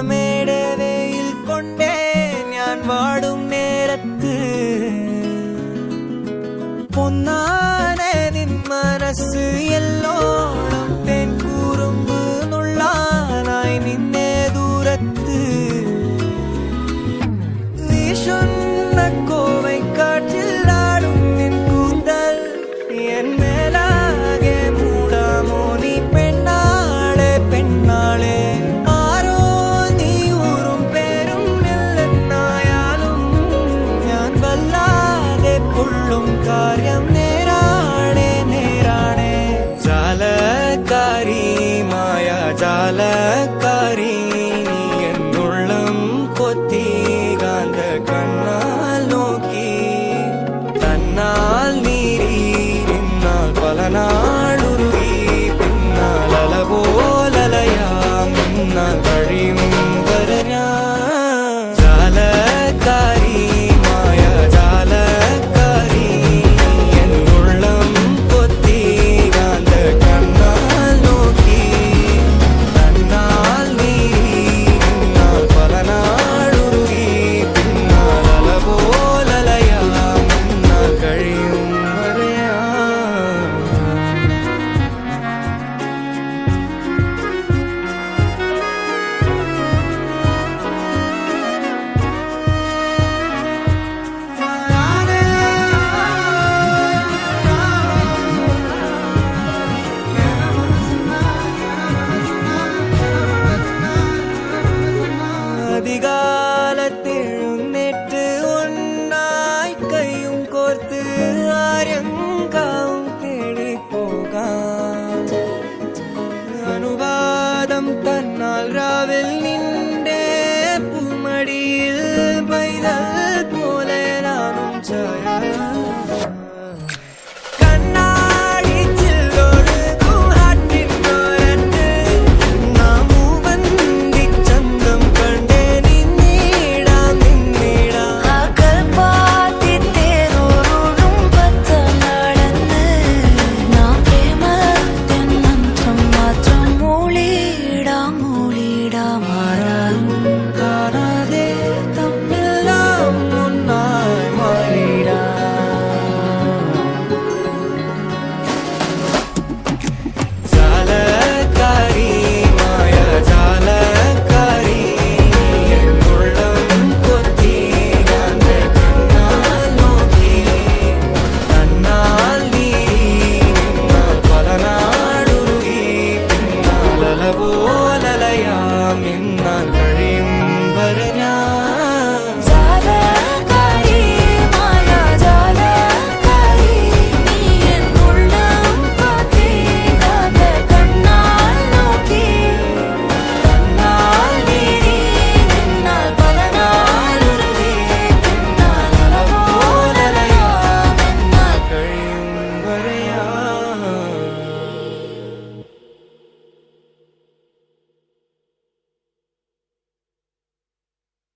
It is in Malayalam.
മേടവയിൽ കൊണ്ടേ ഞാൻ വാടും നേരത്ത് പൊന്നാനെ നിൻ മനസ്സ് എല്ലോളം തേൻ കൂറുമ്പ് നുള്ളാനായി നിന്നെ ദൂരത്ത് വീശുന്ന കോവൈ കാറ്റിലാടും നിൻ കൂന്തൽ എൻ മേലാകെ മൂടാമോ നീ പെണ്ണാളെ പെണ്ണാളെ കാര്യം നേരാണേ നേരാണേ ജാലക്കാരി മായ ജാലക്കാരി നീ എന്നുള്ളം കൊത്തി കാന്ത കണ്ണാൽ നോക്കി തന്നാൽ നീരി നിന്നാൽ പല നാളുരുകി പിന്നാൽ അലപോലലയാം നിന്നാൽ കഴിയും വരഞ്ഞ ജാലക്കാരി മായ ജാലക്കാരി அதிகாலத்தெழுന്നേറ്റ് ഒന്നായി കൈയും കോർത്ത് ആരെങ്കാവും തേടി പോകാം അനുവാദം തന്നാൽ രാവിൽ നിന്റെ പൂമടിയിൽ പൈതൽ